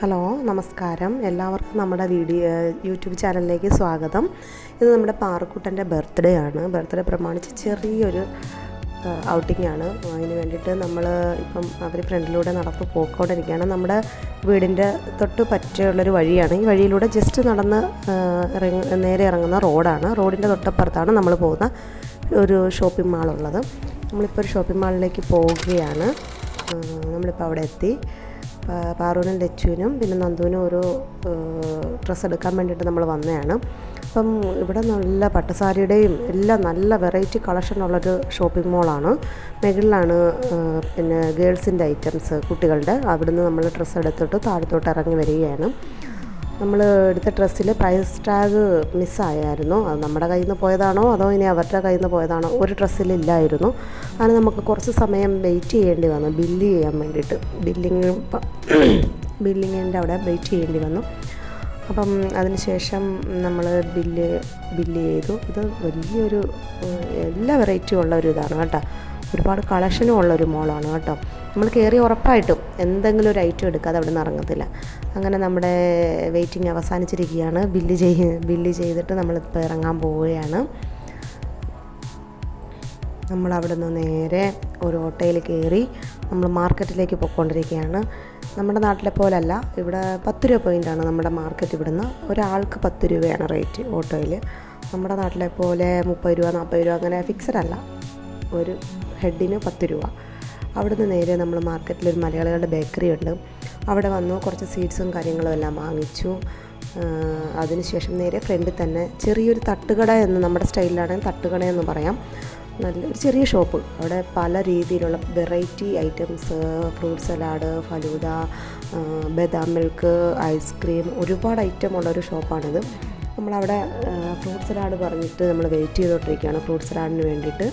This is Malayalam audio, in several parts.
ഹലോ നമസ്കാരം. എല്ലാവർക്കും നമ്മുടെ യൂട്യൂബ് ചാനലിലേക്ക് സ്വാഗതം. ഇത് നമ്മുടെ പാറുക്കുട്ടൻ്റെ ബർത്ത്ഡേ ആണ്. ബർത്ത്ഡേ പ്രമാണിച്ച് ചെറിയൊരു ഔട്ടിംഗ് ആണ്. അതിന് വേണ്ടിയിട്ട് നമ്മൾ ഇപ്പം അവർ ഫ്രണ്ടിലൂടെ നടന്ന് പോയിക്കൊണ്ടിരിക്കുകയാണ്. നമ്മുടെ വീടിൻ്റെ തൊട്ട് പറ്റുള്ളൊരു വഴിയാണ്. ഈ വഴിയിലൂടെ ജസ്റ്റ് നടന്ന് നേരെ ഇറങ്ങുന്ന റോഡാണ്. റോഡിൻ്റെ തൊട്ടപ്പുറത്താണ് നമ്മൾ പോകുന്ന ഒരു ഷോപ്പിംഗ് മാളുള്ളത്. നമ്മളിപ്പോൾ ഒരു ഷോപ്പിംഗ് മാളിലേക്ക് പോവുകയാണ്. നമ്മളിപ്പോൾ അവിടെ എത്തി. പാറുവിനും ലച്ചുവിനും പിന്നെ നന്ദുവിനും ഒരു ഡ്രസ്സ് എടുക്കാൻ വേണ്ടിയിട്ട് നമ്മൾ വന്നതാണ്. അപ്പം ഇവിടെ നല്ല പട്ടുസാരിയുടെയും എല്ലാം നല്ല വെറൈറ്റി കളക്ഷനുള്ളൊരു ഷോപ്പിംഗ് മോളാണ്. മുകളിലാണ് പിന്നെ ഗേൾസിൻ്റെ ഐറ്റംസ് കുട്ടികളുടെ. അവിടുന്ന് നമ്മൾ ഡ്രസ്സ് എടുത്തിട്ട് താഴത്തോട്ട് ഇറങ്ങി വരികയാണ്. നമ്മൾ എടുത്ത ഡ്രസ്സിൽ പ്രൈസ് ടാഗ് മിസ്സായായിരുന്നു. അത് നമ്മുടെ കയ്യിൽ നിന്ന് പോയതാണോ അതോ ഇനി അവരുടെ കയ്യിൽ നിന്ന് പോയതാണോ, ഒരു ഡ്രസ്സിലില്ലായിരുന്നു. അങ്ങനെ നമുക്ക് കുറച്ച് സമയം വെയിറ്റ് ചെയ്യേണ്ടി വന്നു ബില്ല് ചെയ്യാൻ വേണ്ടിയിട്ട്. ബില്ലിങ്ങിൻ്റെ അവിടെ വെയിറ്റ് ചെയ്യേണ്ടി വന്നു. അപ്പം അതിന് ശേഷം നമ്മൾ ബില്ല് ചെയ്തു. ഇത് വലിയൊരു എല്ലാ വെറൈറ്റിയും ഉള്ള ഒരു ഇതാണ് കേട്ടോ. ഒരുപാട് കളക്ഷനും ഉള്ളൊരു മോളാണ് കേട്ടോ. നമ്മൾ കയറി ഉറപ്പായിട്ടും എന്തെങ്കിലും ഒരു ഐറ്റം എടുക്കാതെ അവിടെ നിന്ന് ഇറങ്ങത്തില്ല. അങ്ങനെ നമ്മുടെ വെയിറ്റിംഗ് അവസാനിച്ചിരിക്കുകയാണ്. ബില്ല് ചെയ്തിട്ട് നമ്മളിപ്പോൾ ഇറങ്ങാൻ പോവുകയാണ്. നമ്മളവിടെ നിന്ന് നേരെ ഒരു ഓട്ടോയിൽ കയറി നമ്മൾ മാർക്കറ്റിലേക്ക് പോയിക്കൊണ്ടിരിക്കുകയാണ്. നമ്മുടെ നാട്ടിലെ പോലല്ല, ഇവിടെ 10 രൂപ പോയിൻ്റാണ് നമ്മുടെ മാർക്കറ്റ്. ഇവിടുന്ന് ഒരാൾക്ക് 10 രൂപയാണ് റേറ്റ് ഓട്ടോയിൽ. നമ്മുടെ നാട്ടിലെ പോലെ 30 രൂപ 40 രൂപ അങ്ങനെ ഫിക്സഡ് അല്ല. ഒരു ഹെഡിന് 10 രൂപ. അവിടുന്ന് നേരെ നമ്മൾ മാർക്കറ്റിലൊരു മലയാളികളുടെ ബേക്കറി ഉണ്ട്. അവിടെ വന്നു കുറച്ച് സ്വീറ്റ്സും കാര്യങ്ങളും എല്ലാം വാങ്ങിച്ചു. അതിനുശേഷം നേരെ ഫ്രണ്ടിൽ തന്നെ ചെറിയൊരു തട്ടുകട എന്ന് നമ്മുടെ സ്റ്റൈലിലാണെങ്കിൽ തട്ടുകടയെന്ന് പറയാം. നല്ലൊരു ചെറിയ ഷോപ്പ്. അവിടെ പല രീതിയിലുള്ള variety items, fruit salad, falooda, ബദാം മിൽക്ക്, ഐസ്ക്രീം, ഒരുപാട് ഐറ്റം ഉള്ളൊരു ഷോപ്പാണിത്. നമ്മളവിടെ ഫ്രൂട്ട് സലാഡ് പറഞ്ഞിട്ട് നമ്മൾ വെയിറ്റ് ചെയ്തുകൊണ്ടിരിക്കുകയാണ്. ഫ്രൂട്ട് സലാഡിന് വേണ്ടിയിട്ട്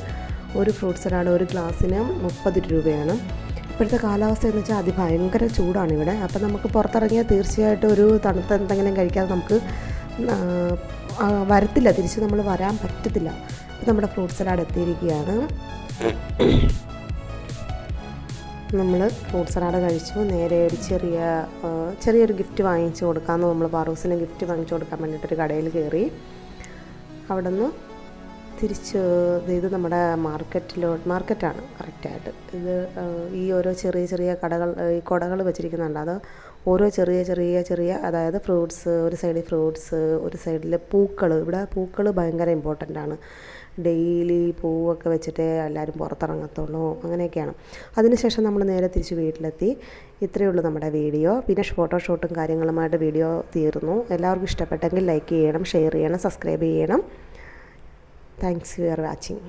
ഒരു ഫ്രൂട്ട് സലാഡ് ഒരു ഗ്ലാസ്സിന് 30 രൂപയാണ്. ഇപ്പോഴത്തെ കാലാവസ്ഥ എന്ന് വെച്ചാൽ അതിഭയങ്കര ചൂടാണ് ഇവിടെ. അപ്പം നമുക്ക് പുറത്തിറങ്ങിയാൽ തീർച്ചയായിട്ടും ഒരു തണുത്ത എന്തെങ്കിലും കഴിക്കാതെ നമുക്ക് വരത്തില്ല, തിരിച്ച് നമ്മൾ വരാൻ പറ്റത്തില്ല. അപ്പം നമ്മുടെ ഫ്രൂട്ട് സലാഡ് എത്തിയിരിക്കുകയാണ്. നമ്മൾ ഫ്രൂട്ട് സലാഡ് കഴിച്ചു. നേരെ ഒരു ചെറിയൊരു ഗിഫ്റ്റ് വാങ്ങിച്ചു കൊടുക്കാമെന്ന് നമ്മൾ പാറൂസിന് ഗിഫ്റ്റ് വാങ്ങിച്ചു കൊടുക്കാൻ വേണ്ടിയിട്ടൊരു കടയിൽ കയറി. അവിടെ നിന്ന് തിരിച്ച് ഇത് നമ്മുടെ മാർക്കറ്റാണ് കറക്റ്റായിട്ട്. ഇത് ഈ ഓരോ ചെറിയ കടകൾ, ഈ കുടകൾ വെച്ചിരിക്കുന്നുണ്ട്. അത് ഓരോ ചെറിയ അതായത് ഫ്രൂട്ട്സ്, ഒരു സൈഡിൽ ഫ്രൂട്ട്സ്, ഒരു സൈഡിൽ പൂക്കൾ. ഇവിടെ പൂക്കൾ ഭയങ്കര ഇമ്പോർട്ടൻ്റ് ആണ്. ഡെയിലി പൂവൊക്കെ വെച്ചിട്ട് എല്ലാവരും പുറത്തിറങ്ങത്തുള്ളൂ, അങ്ങനെയൊക്കെയാണ്. അതിനുശേഷം നമ്മൾ നേരെ തിരിച്ച് വീട്ടിലെത്തി. ഇത്രയേ ഉള്ളൂ നമ്മുടെ വീഡിയോ. പിന്നെ ഫോട്ടോഷൂട്ടും കാര്യങ്ങളുമായിട്ട് വീഡിയോ തീർന്നു. എല്ലാവർക്കും ഇഷ്ടപ്പെട്ടെങ്കിൽ ലൈക്ക് ചെയ്യണം, ഷെയർ ചെയ്യണം, സബ്സ്ക്രൈബ് ചെയ്യണം. Thanks for watching.